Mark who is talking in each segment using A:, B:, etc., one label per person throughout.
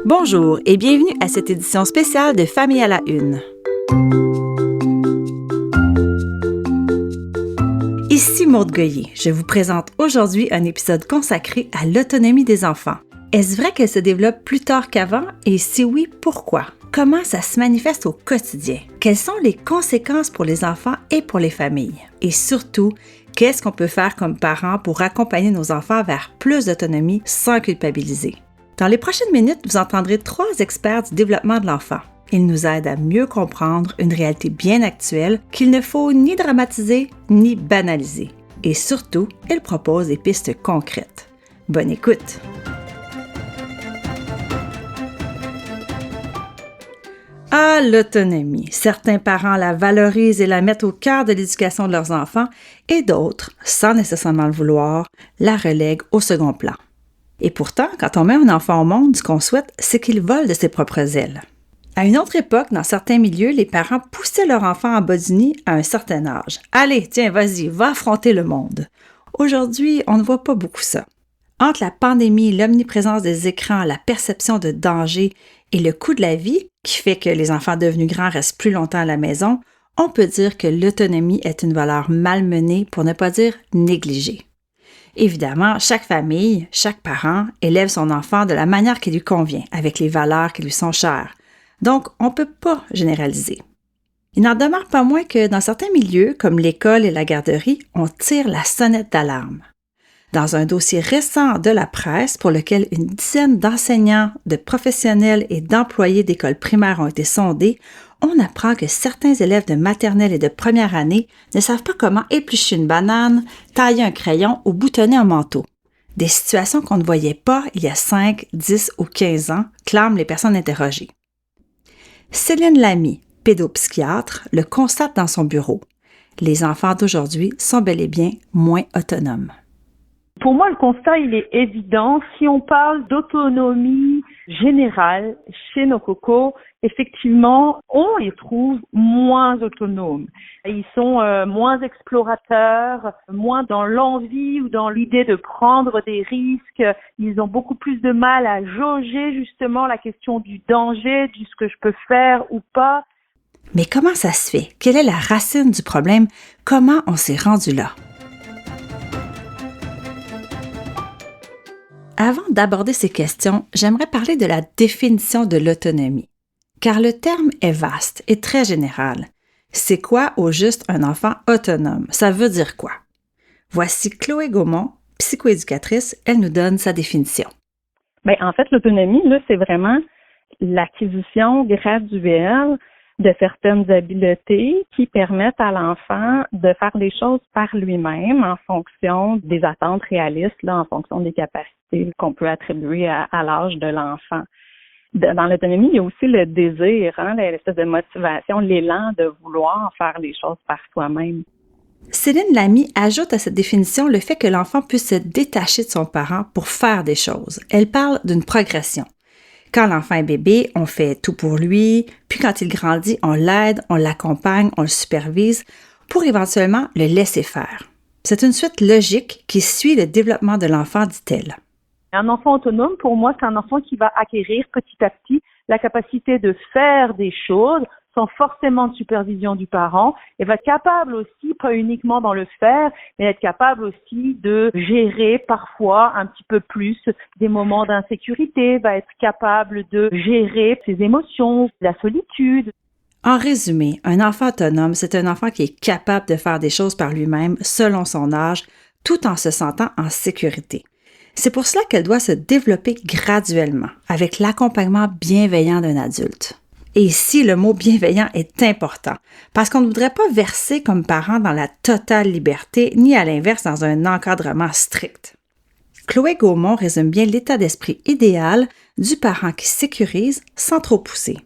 A: Bonjour et bienvenue à cette édition spéciale de Famille à la Une. Ici Maude Goyer. Je vous présente aujourd'hui un épisode consacré à l'autonomie des enfants. Est-ce vrai qu'elle se développe plus tard qu'avant et si oui, pourquoi? Comment ça se manifeste au quotidien? Quelles sont les conséquences pour les enfants et pour les familles? Et surtout, qu'est-ce qu'on peut faire comme parents pour accompagner nos enfants vers plus d'autonomie sans culpabiliser? Dans les prochaines minutes, vous entendrez 3 experts du développement de l'enfant. Ils nous aident à mieux comprendre une réalité bien actuelle qu'il ne faut ni dramatiser ni banaliser. Et surtout, ils proposent des pistes concrètes. Bonne écoute! Ah, l'autonomie. Certains parents la valorisent et la mettent au cœur de l'éducation de leurs enfants et d'autres, sans nécessairement le vouloir, la relèguent au second plan. Et pourtant, quand on met un enfant au monde, ce qu'on souhaite, c'est qu'il vole de ses propres ailes. À une autre époque, dans certains milieux, les parents poussaient leur enfant en bas du nid à un certain âge. « Allez, tiens, vas-y, va affronter le monde. » Aujourd'hui, on ne voit pas beaucoup ça. Entre la pandémie, l'omniprésence des écrans, la perception de danger et le coût de la vie, qui fait que les enfants devenus grands restent plus longtemps à la maison, on peut dire que l'autonomie est une valeur malmenée, pour ne pas dire négligée. Évidemment, chaque famille, chaque parent élève son enfant de la manière qui lui convient, avec les valeurs qui lui sont chères. Donc, on ne peut pas généraliser. Il n'en demeure pas moins que dans certains milieux, comme l'école et la garderie, on tire la sonnette d'alarme. Dans un dossier récent de la presse pour lequel une dizaine d'enseignants, de professionnels et d'employés d'écoles primaires ont été sondés, on apprend que certains élèves de maternelle et de première année ne savent pas comment éplucher une banane, tailler un crayon ou boutonner un manteau. Des situations qu'on ne voyait pas il y a 5, 10 ou 15 ans, clament les personnes interrogées. Céline Lamy, pédopsychiatre, le constate dans son bureau. Les enfants d'aujourd'hui sont bel et bien moins autonomes.
B: Pour moi, le constat, il est évident. Si on parle d'autonomie générale chez nos cocos, effectivement, on les trouve moins autonomes. Ils sont moins explorateurs, moins dans l'envie ou dans l'idée de prendre des risques. Ils ont beaucoup plus de mal à jauger justement la question du danger, de ce que je peux faire ou pas.
A: Mais comment ça se fait? Quelle est la racine du problème? Comment on s'est rendu là? Avant d'aborder ces questions, j'aimerais parler de la définition de l'autonomie. Car le terme est vaste et très général. C'est quoi au juste un enfant autonome? Ça veut dire quoi? Voici Chloé Gaumont, psychoéducatrice, elle nous donne sa définition.
C: Bien, en fait, l'autonomie, là, c'est vraiment l'acquisition graduelle de certaines habiletés qui permettent à l'enfant de faire les choses par lui-même en fonction des attentes réalistes, là, en fonction des capacités qu'on peut attribuer à l'âge de l'enfant. Dans l'autonomie, il y a aussi le désir, l'espèce de motivation, l'élan de vouloir faire les choses par soi-même.
A: Céline Lamy ajoute à cette définition le fait que l'enfant puisse se détacher de son parent pour faire des choses. Elle parle d'une progression. Quand l'enfant est bébé, on fait tout pour lui, puis quand il grandit, on l'aide, on l'accompagne, on le supervise pour éventuellement le laisser faire. C'est une suite logique qui suit le développement de l'enfant, dit-elle.
B: Un enfant autonome, pour moi, c'est un enfant qui va acquérir petit à petit la capacité de faire des choses sans forcément de supervision du parent et va être capable aussi, pas uniquement dans le faire, mais être capable aussi de gérer parfois un petit peu plus des moments d'insécurité, va être capable de gérer ses émotions, la solitude.
A: En résumé, un enfant autonome, c'est un enfant qui est capable de faire des choses par lui-même selon son âge, tout en se sentant en sécurité. C'est pour cela qu'elle doit se développer graduellement, avec l'accompagnement bienveillant d'un adulte. Et ici, le mot bienveillant est important, parce qu'on ne voudrait pas verser comme parent dans la totale liberté, ni à l'inverse dans un encadrement strict. Chloé Gaumont résume bien l'état d'esprit idéal du parent qui sécurise sans trop pousser.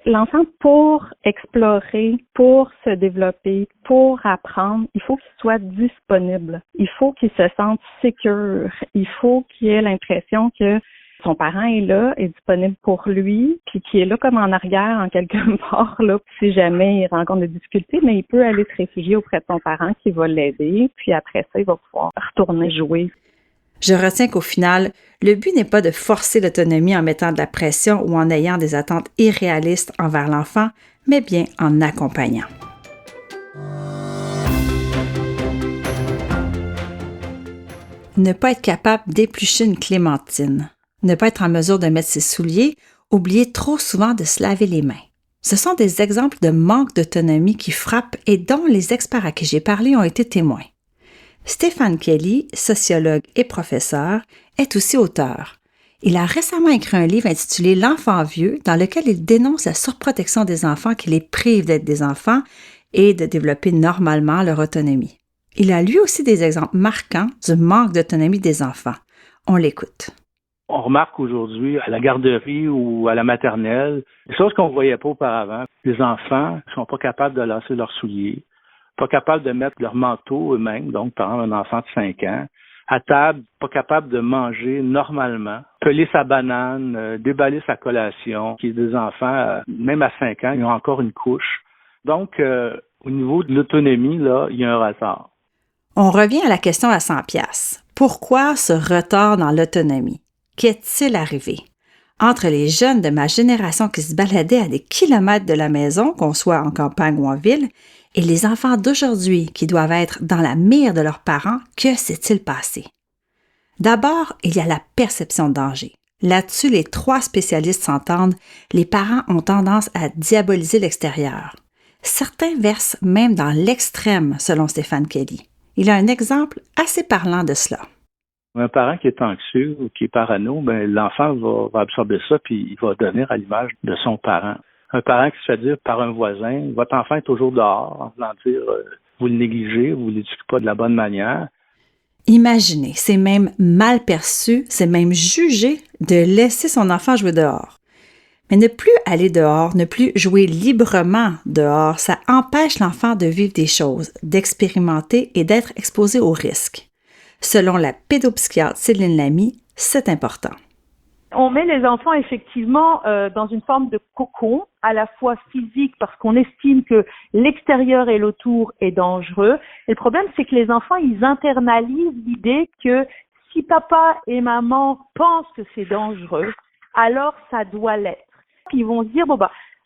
C: L'enfant, pour explorer, pour se développer, pour apprendre, il faut qu'il soit disponible. Il faut qu'il se sente sécure. Il faut qu'il ait l'impression que son parent est là, est disponible pour lui, puis qu'il est là comme en arrière, en quelque part, là, si jamais il rencontre des difficultés, mais il peut aller se réfugier auprès de son parent qui va l'aider, puis après ça, il va pouvoir retourner jouer.
A: Je retiens qu'au final, le but n'est pas de forcer l'autonomie en mettant de la pression ou en ayant des attentes irréalistes envers l'enfant, mais bien en accompagnant. Ne pas être capable d'éplucher une clémentine, ne pas être en mesure de mettre ses souliers, oublier trop souvent de se laver les mains. Ce sont des exemples de manque d'autonomie qui frappent et dont les experts à qui j'ai parlé ont été témoins. Stephen Kelly, sociologue et professeur, est aussi auteur. Il a récemment écrit un livre intitulé « L'enfant vieux » dans lequel il dénonce la surprotection des enfants qui les prive d'être des enfants et de développer normalement leur autonomie. Il a lui aussi des exemples marquants du manque d'autonomie des enfants. On l'écoute.
D: On remarque aujourd'hui à la garderie ou à la maternelle, des choses qu'on ne voyait pas auparavant. Les enfants ne sont pas capables de lasser leurs souliers, pas capables de mettre leur manteau eux-mêmes, donc par exemple un enfant de 5 ans, à table, pas capable de manger normalement, peler sa banane, déballer sa collation, qui est des enfants, même à 5 ans, ils ont encore une couche. Donc, au niveau de l'autonomie, là, il y a un retard.
A: On revient à la question à 100$. Pourquoi ce retard dans l'autonomie? Qu'est-il arrivé? Entre les jeunes de ma génération qui se baladaient à des kilomètres de la maison, qu'on soit en campagne ou en ville, et les enfants d'aujourd'hui qui doivent être dans la mire de leurs parents, que s'est-il passé? D'abord, il y a la perception de danger. Là-dessus, les 3 spécialistes s'entendent, les parents ont tendance à diaboliser l'extérieur. Certains versent même dans l'extrême, selon Stephen Kelly. Il a un exemple assez parlant de cela.
D: Un parent qui est anxieux ou qui est parano, l'enfant va absorber ça puis il va devenir à l'image de son parent. Un parent qui se fait dire par un voisin, votre enfant est toujours dehors, en voulant dire vous le négligez, vous ne l'éduquez pas de la bonne manière.
A: Imaginez, c'est même mal perçu, c'est même jugé de laisser son enfant jouer dehors. Mais ne plus aller dehors, ne plus jouer librement dehors, ça empêche l'enfant de vivre des choses, d'expérimenter et d'être exposé aux risques. Selon la pédopsychiatre Céline Lamy, c'est important.
B: On met les enfants effectivement dans une forme de cocon, à la fois physique parce qu'on estime que l'extérieur et l'autour est dangereux. Et le problème, c'est que les enfants, ils internalisent l'idée que si papa et maman pensent que c'est dangereux, alors ça doit l'être. Puis ils vont se dire,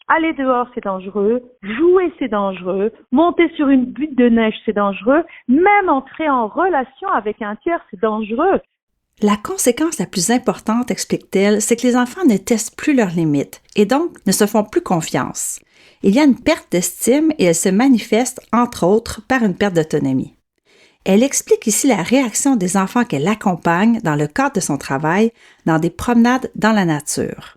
B: aller dehors c'est dangereux, jouer c'est dangereux, monter sur une butte de neige c'est dangereux, même entrer en relation avec un tiers c'est dangereux.
A: La conséquence la plus importante, explique-t-elle, c'est que les enfants ne testent plus leurs limites et donc ne se font plus confiance. Il y a une perte d'estime et elle se manifeste, entre autres, par une perte d'autonomie. Elle explique ici la réaction des enfants qu'elle accompagne dans le cadre de son travail, dans des promenades dans la nature.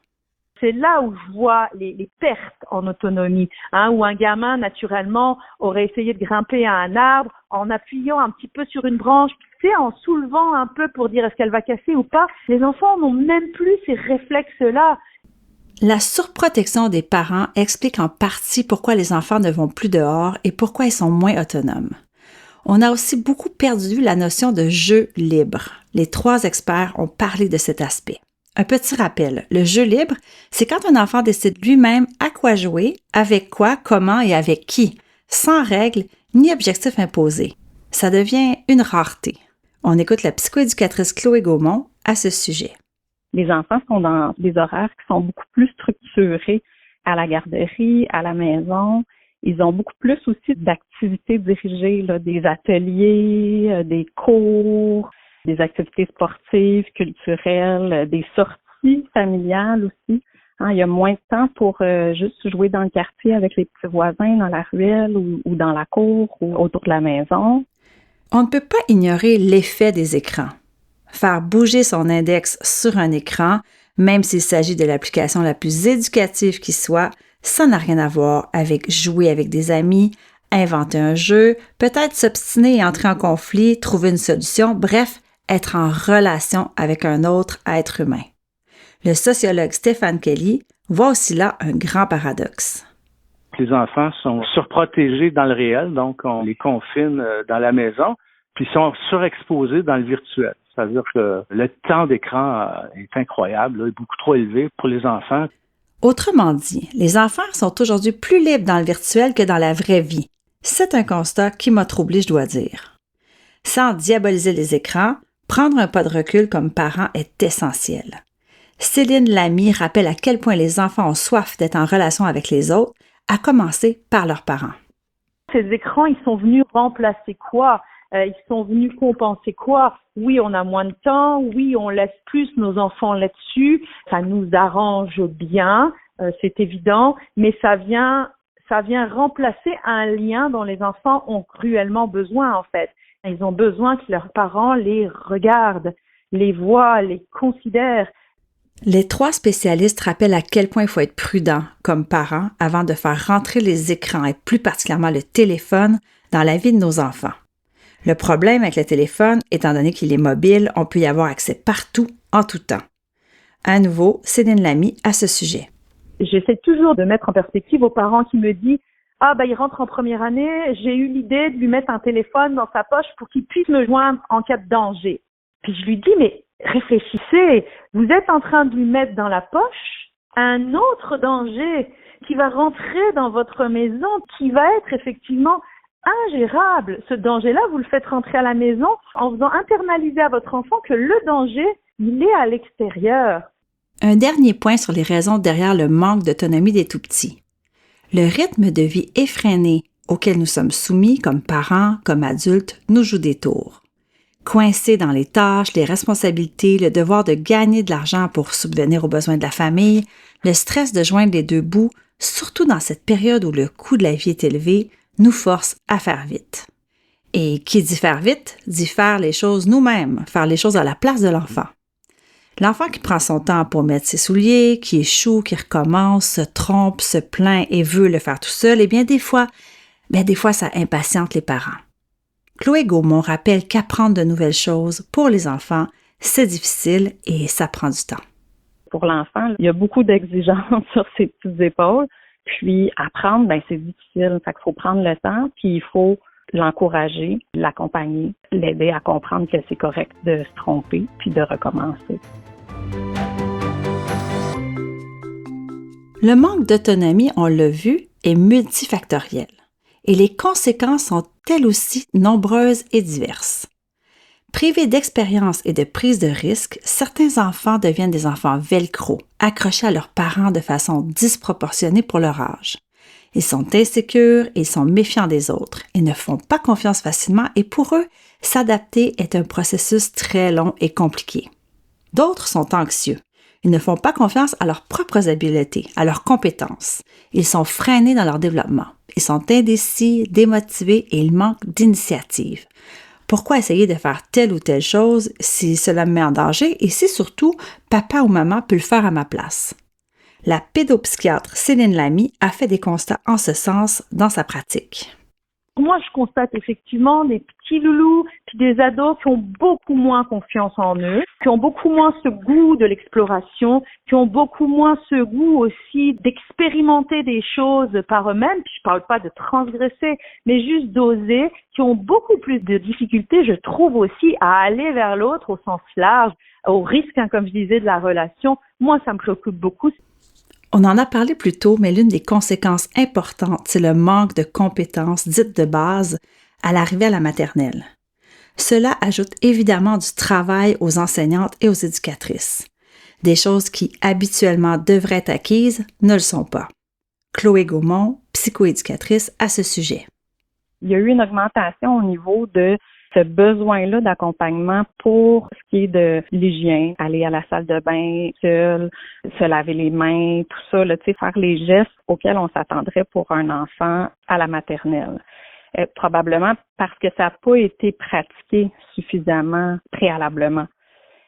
B: C'est là où je vois les pertes en autonomie, où un gamin, naturellement, aurait essayé de grimper à un arbre en appuyant un petit peu sur une branche, en soulevant un peu pour dire est-ce qu'elle va casser ou pas. Les enfants n'ont même plus ces réflexes-là.
A: La surprotection des parents explique en partie pourquoi les enfants ne vont plus dehors et pourquoi ils sont moins autonomes. On a aussi beaucoup perdu la notion de jeu libre. Les 3 experts ont parlé de cet aspect. Un petit rappel, le jeu libre, c'est quand un enfant décide lui-même à quoi jouer, avec quoi, comment et avec qui, sans règles ni objectifs imposés. Ça devient une rareté. On écoute la psychoéducatrice Chloé Gaumont à ce sujet.
C: Les enfants sont dans des horaires qui sont beaucoup plus structurés à la garderie, à la maison. Ils ont beaucoup plus aussi d'activités dirigées, des ateliers, des cours, des activités sportives, culturelles, des sorties familiales aussi. Il y a moins de temps pour juste jouer dans le quartier avec les petits voisins dans la ruelle ou dans la cour ou autour de la maison.
A: On ne peut pas ignorer l'effet des écrans. Faire bouger son index sur un écran, même s'il s'agit de l'application la plus éducative qui soit, ça n'a rien à voir avec jouer avec des amis, inventer un jeu, peut-être s'obstiner et entrer en conflit, trouver une solution, bref, être en relation avec un autre être humain. Le sociologue Stephen Kelly voit aussi là un grand paradoxe.
D: Les enfants sont surprotégés dans le réel, donc on les confine dans la maison, puis ils sont surexposés dans le virtuel. C'est-à-dire que le temps d'écran est incroyable, est beaucoup trop élevé pour les enfants.
A: Autrement dit, les enfants sont aujourd'hui plus libres dans le virtuel que dans la vraie vie. C'est un constat qui m'a troublée, je dois dire. Sans diaboliser les écrans, Prendre un pas de recul comme parent est essentiel. Céline Lamy rappelle à quel point les enfants ont soif d'être en relation avec les autres, à commencer par leurs parents.
B: Ces écrans, ils sont venus remplacer quoi? Ils sont venus compenser quoi? Oui, on a moins de temps. Oui, on laisse plus nos enfants là-dessus. Ça nous arrange bien, c'est évident. Mais ça vient remplacer un lien dont les enfants ont cruellement besoin, en fait. Ils ont besoin que leurs parents les regardent, les voient, les considèrent.
A: Les 3 spécialistes rappellent à quel point il faut être prudent comme parent avant de faire rentrer les écrans et plus particulièrement le téléphone dans la vie de nos enfants. Le problème avec le téléphone, étant donné qu'il est mobile, on peut y avoir accès partout, en tout temps. À nouveau, Céline Lamy à ce sujet.
B: J'essaie toujours de mettre en perspective aux parents qui me disent « Ah, il rentre en première année, j'ai eu l'idée de lui mettre un téléphone dans sa poche pour qu'il puisse me joindre en cas de danger. » Puis je lui dis « Mais réfléchissez, vous êtes en train de lui mettre dans la poche un autre danger qui va rentrer dans votre maison, qui va être effectivement ingérable. Ce danger-là, vous le faites rentrer à la maison en faisant internaliser à votre enfant que le danger, il est à l'extérieur. »
A: Un dernier point sur les raisons derrière le manque d'autonomie des tout-petits. Le rythme de vie effréné auquel nous sommes soumis comme parents, comme adultes, nous joue des tours. Coincés dans les tâches, les responsabilités, le devoir de gagner de l'argent pour subvenir aux besoins de la famille, le stress de joindre les deux bouts, surtout dans cette période où le coût de la vie est élevé, nous force à faire vite. Et qui dit faire vite, dit faire les choses nous-mêmes, faire les choses à la place de l'enfant. L'enfant qui prend son temps pour mettre ses souliers, qui échoue, qui recommence, se trompe, se plaint et veut le faire tout seul, des fois, ça impatiente les parents. Chloé Gaumont rappelle qu'apprendre de nouvelles choses pour les enfants, c'est difficile et ça prend du temps.
C: Pour l'enfant, il y a beaucoup d'exigences sur ses petites épaules. Puis apprendre, c'est difficile. Fait qu'il faut prendre le temps, puis il faut l'encourager, l'accompagner, l'aider à comprendre que c'est correct de se tromper, puis de recommencer.
A: Le manque d'autonomie, on l'a vu, est multifactoriel. Et les conséquences sont elles aussi nombreuses et diverses. Privés d'expérience et de prise de risque, certains enfants deviennent des enfants velcro, accrochés à leurs parents de façon disproportionnée pour leur âge. Ils sont insécures, ils sont méfiants des autres, ils ne font pas confiance facilement et pour eux, s'adapter est un processus très long et compliqué. D'autres sont anxieux. Ils ne font pas confiance à leurs propres habiletés, à leurs compétences. Ils sont freinés dans leur développement. Ils sont indécis, démotivés et ils manquent d'initiative. Pourquoi essayer de faire telle ou telle chose si cela me met en danger et si surtout papa ou maman peut le faire à ma place? La pédopsychiatre Céline Lamy a fait des constats en ce sens dans sa pratique.
B: Moi, je constate effectivement des petits loulous puis des ados qui ont beaucoup moins confiance en eux, qui ont beaucoup moins ce goût de l'exploration, qui ont beaucoup moins ce goût aussi d'expérimenter des choses par eux-mêmes. Puis je parle pas de transgresser, mais juste d'oser, qui ont beaucoup plus de difficultés, je trouve aussi, à aller vers l'autre au sens large, au risque, comme je disais, de la relation. Moi, ça me préoccupe beaucoup.
A: On en a parlé plus tôt, mais l'une des conséquences importantes, c'est le manque de compétences dites de base à l'arrivée à la maternelle. Cela ajoute évidemment du travail aux enseignantes et aux éducatrices. Des choses qui, habituellement, devraient être acquises, ne le sont pas. Chloé Gaumont, psychoéducatrice, à ce sujet.
C: Il y a eu une augmentation au niveau de ce besoin-là d'accompagnement pour ce qui est de l'hygiène, aller à la salle de bain seul, se laver les mains, tout ça, faire les gestes auxquels on s'attendrait pour un enfant à la maternelle. Probablement parce que ça n'a pas été pratiqué suffisamment préalablement.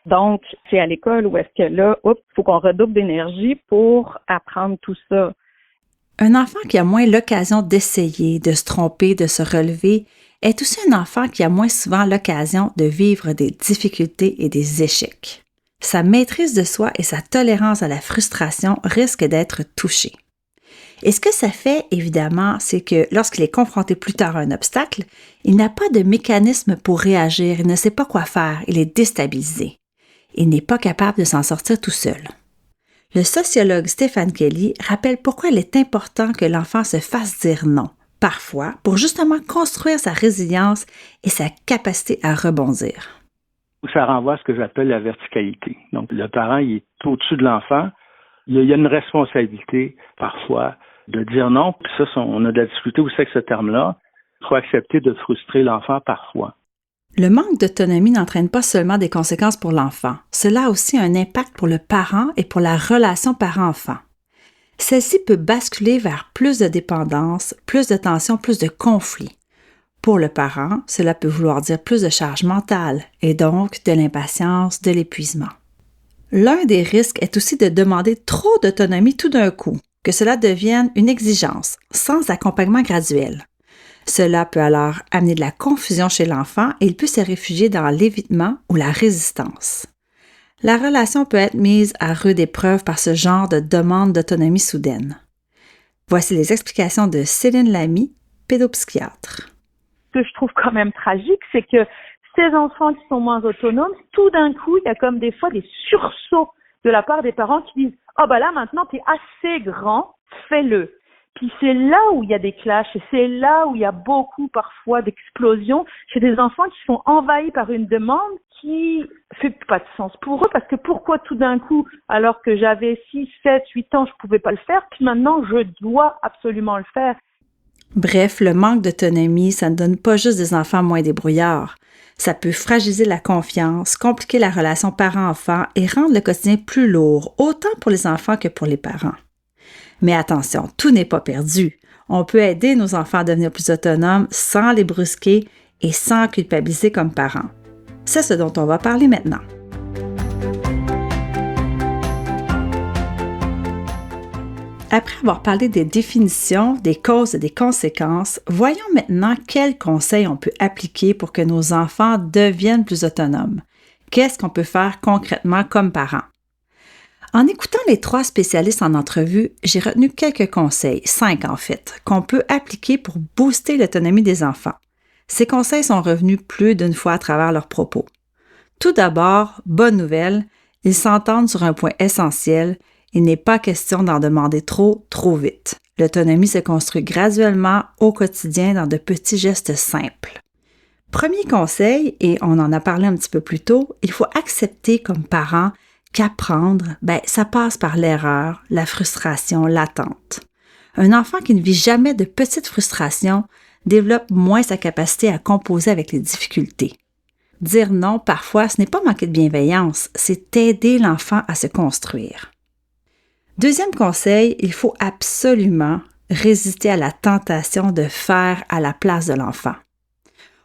C: Donc, c'est à l'école où est-ce que là, il faut qu'on redouble d'énergie pour apprendre tout ça.
A: Un enfant qui a moins l'occasion d'essayer, de se tromper, de se relever, est aussi un enfant qui a moins souvent l'occasion de vivre des difficultés et des échecs. Sa maîtrise de soi et sa tolérance à la frustration risquent d'être touchées. Et ce que ça fait, évidemment, c'est que lorsqu'il est confronté plus tard à un obstacle, il n'a pas de mécanisme pour réagir, il ne sait pas quoi faire, il est déstabilisé. Il n'est pas capable de s'en sortir tout seul. Le sociologue Stéphane Kelly rappelle pourquoi il est important que l'enfant se fasse dire non, parfois pour justement construire sa résilience et sa capacité à rebondir.
D: Ça renvoie à ce que j'appelle la verticalité. Donc, le parent, il est au-dessus de l'enfant. Il y a une responsabilité, parfois, de dire non. Puis ça, on a de la difficulté aussi avec ce terme-là. Il faut accepter de frustrer l'enfant parfois.
A: Le manque d'autonomie n'entraîne pas seulement des conséquences pour l'enfant. Cela a aussi un impact pour le parent et pour la relation parent-enfant. Celle-ci peut basculer vers plus de dépendance, plus de tension, plus de conflits. Pour le parent, cela peut vouloir dire plus de charge mentale et donc de l'impatience, de l'épuisement. L'un des risques est aussi de demander trop d'autonomie tout d'un coup, que cela devienne une exigence, sans accompagnement graduel. Cela peut alors amener de la confusion chez l'enfant et il peut se réfugier dans l'évitement ou la résistance. La relation peut être mise à rude épreuve par ce genre de demande d'autonomie soudaine. Voici les explications de Céline Lamy, pédopsychiatre.
B: Ce que je trouve quand même tragique, c'est que ces enfants qui sont moins autonomes, tout d'un coup, il y a comme des fois des sursauts de la part des parents qui disent « Ah bah là, maintenant, tu es assez grand, fais-le ». Puis c'est là où il y a des clashs et c'est là où il y a beaucoup parfois d'explosions chez des enfants qui sont envahis par une demande qui fait pas de sens pour eux parce que pourquoi tout d'un coup, alors que j'avais 6, 7, 8 ans, je pouvais pas le faire, puis maintenant je dois absolument le faire.
A: Bref, le manque d'autonomie, ça ne donne pas juste des enfants moins débrouillards. Ça peut fragiliser la confiance, compliquer la relation parent-enfant et rendre le quotidien plus lourd, autant pour les enfants que pour les parents. Mais attention, tout n'est pas perdu. On peut aider nos enfants à devenir plus autonomes sans les brusquer et sans culpabiliser comme parents. C'est ce dont on va parler maintenant. Après avoir parlé des définitions, des causes et des conséquences, voyons maintenant quels conseils on peut appliquer pour que nos enfants deviennent plus autonomes. Qu'est-ce qu'on peut faire concrètement comme parents? En écoutant les 3 spécialistes en entrevue, j'ai retenu quelques conseils, 5 en fait, qu'on peut appliquer pour booster l'autonomie des enfants. Ces conseils sont revenus plus d'une fois à travers leurs propos. Tout d'abord, bonne nouvelle, ils s'entendent sur un point essentiel. Il n'est pas question d'en demander trop vite. L'autonomie se construit graduellement au quotidien dans de petits gestes simples. Premier conseil, et on en a parlé un petit peu plus tôt, il faut accepter comme parent qu'apprendre, ça passe par l'erreur, la frustration, l'attente. Un enfant qui ne vit jamais de petites frustrations développe moins sa capacité à composer avec les difficultés. Dire non, parfois, ce n'est pas manquer de bienveillance, c'est aider l'enfant à se construire. Deuxième conseil, il faut absolument résister à la tentation de faire à la place de l'enfant.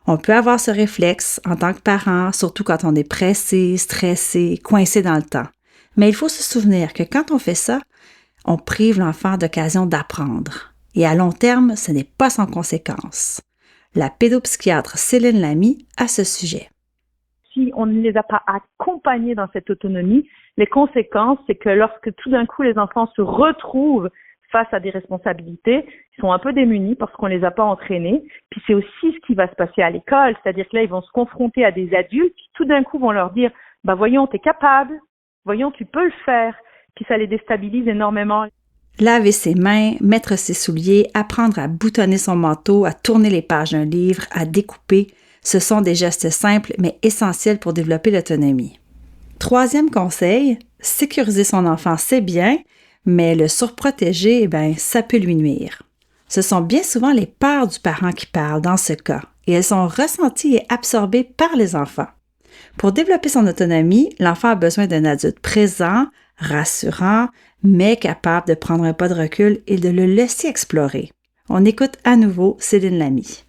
A: On peut avoir ce réflexe en tant que parent, surtout quand on est pressé, stressé, coincé dans le temps. Mais il faut se souvenir que quand on fait ça, on prive l'enfant d'occasion d'apprendre. Et à long terme, ce n'est pas sans conséquence. La pédopsychiatre Céline Lamy à ce sujet.
B: Si on ne les a pas accompagnés dans cette autonomie, les conséquences, c'est que lorsque tout d'un coup les enfants se retrouvent face à des responsabilités, ils sont un peu démunis parce qu'on les a pas entraînés. Puis c'est aussi ce qui va se passer à l'école, c'est-à-dire que là, ils vont se confronter à des adultes qui tout d'un coup vont leur dire « voyons, t'es capable, voyons, tu peux le faire ». Puis ça les déstabilise énormément.
A: Laver ses mains, mettre ses souliers, apprendre à boutonner son manteau, à tourner les pages d'un livre, à découper, ce sont des gestes simples mais essentiels pour développer l'autonomie. Troisième conseil, sécuriser son enfant, c'est bien, mais le surprotéger, ça peut lui nuire. Ce sont bien souvent les peurs du parent qui parlent dans ce cas, et elles sont ressenties et absorbées par les enfants. Pour développer son autonomie, l'enfant a besoin d'un adulte présent, rassurant, mais capable de prendre un pas de recul et de le laisser explorer. On écoute à nouveau Céline Lamy.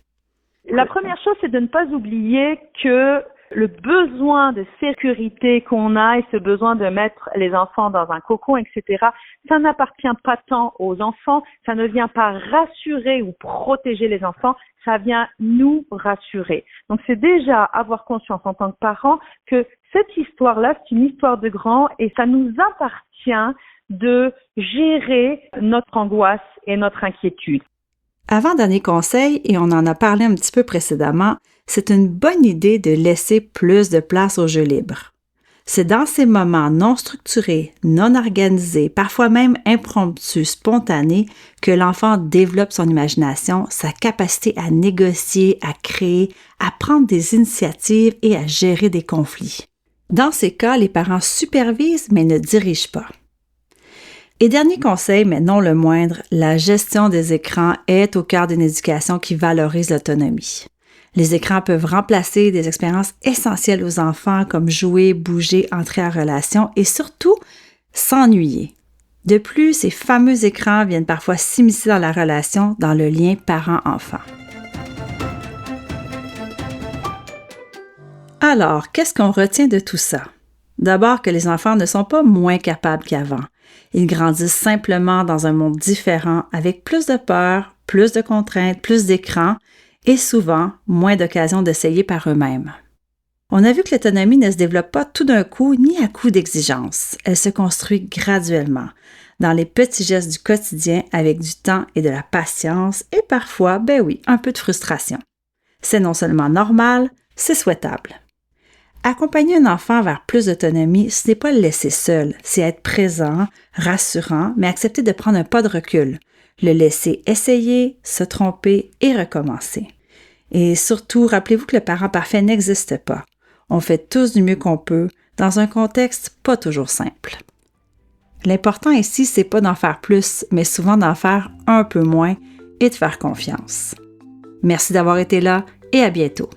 B: La première chose, c'est de ne pas oublier que le besoin de sécurité qu'on a et ce besoin de mettre les enfants dans un cocon, etc., ça n'appartient pas tant aux enfants, ça ne vient pas rassurer ou protéger les enfants, ça vient nous rassurer. Donc c'est déjà avoir conscience en tant que parents que cette histoire-là, c'est une histoire de grand et ça nous appartient de gérer notre angoisse et notre inquiétude.
A: Avant-dernier conseil, et on en a parlé un petit peu précédemment, c'est une bonne idée de laisser plus de place au jeu libre. C'est dans ces moments non structurés, non organisés, parfois même impromptus, spontanés, que l'enfant développe son imagination, sa capacité à négocier, à créer, à prendre des initiatives et à gérer des conflits. Dans ces cas, les parents supervisent mais ne dirigent pas. Et dernier conseil, mais non le moindre, la gestion des écrans est au cœur d'une éducation qui valorise l'autonomie. Les écrans peuvent remplacer des expériences essentielles aux enfants comme jouer, bouger, entrer en relation et surtout s'ennuyer. De plus, ces fameux écrans viennent parfois s'immiscer dans la relation, dans le lien parent-enfant. Alors, qu'est-ce qu'on retient de tout ça? D'abord que les enfants ne sont pas moins capables qu'avant. Ils grandissent simplement dans un monde différent avec plus de peur, plus de contraintes, plus d'écrans et souvent moins d'occasions d'essayer par eux-mêmes. On a vu que l'autonomie ne se développe pas tout d'un coup ni à coup d'exigence. Elle se construit graduellement, dans les petits gestes du quotidien avec du temps et de la patience et parfois, un peu de frustration. C'est non seulement normal, c'est souhaitable. Accompagner un enfant vers plus d'autonomie, ce n'est pas le laisser seul, c'est être présent, rassurant, mais accepter de prendre un pas de recul, le laisser essayer, se tromper et recommencer. Et surtout, rappelez-vous que le parent parfait n'existe pas. On fait tous du mieux qu'on peut, dans un contexte pas toujours simple. L'important ici, c'est pas d'en faire plus, mais souvent d'en faire un peu moins et de faire confiance. Merci d'avoir été là et à bientôt.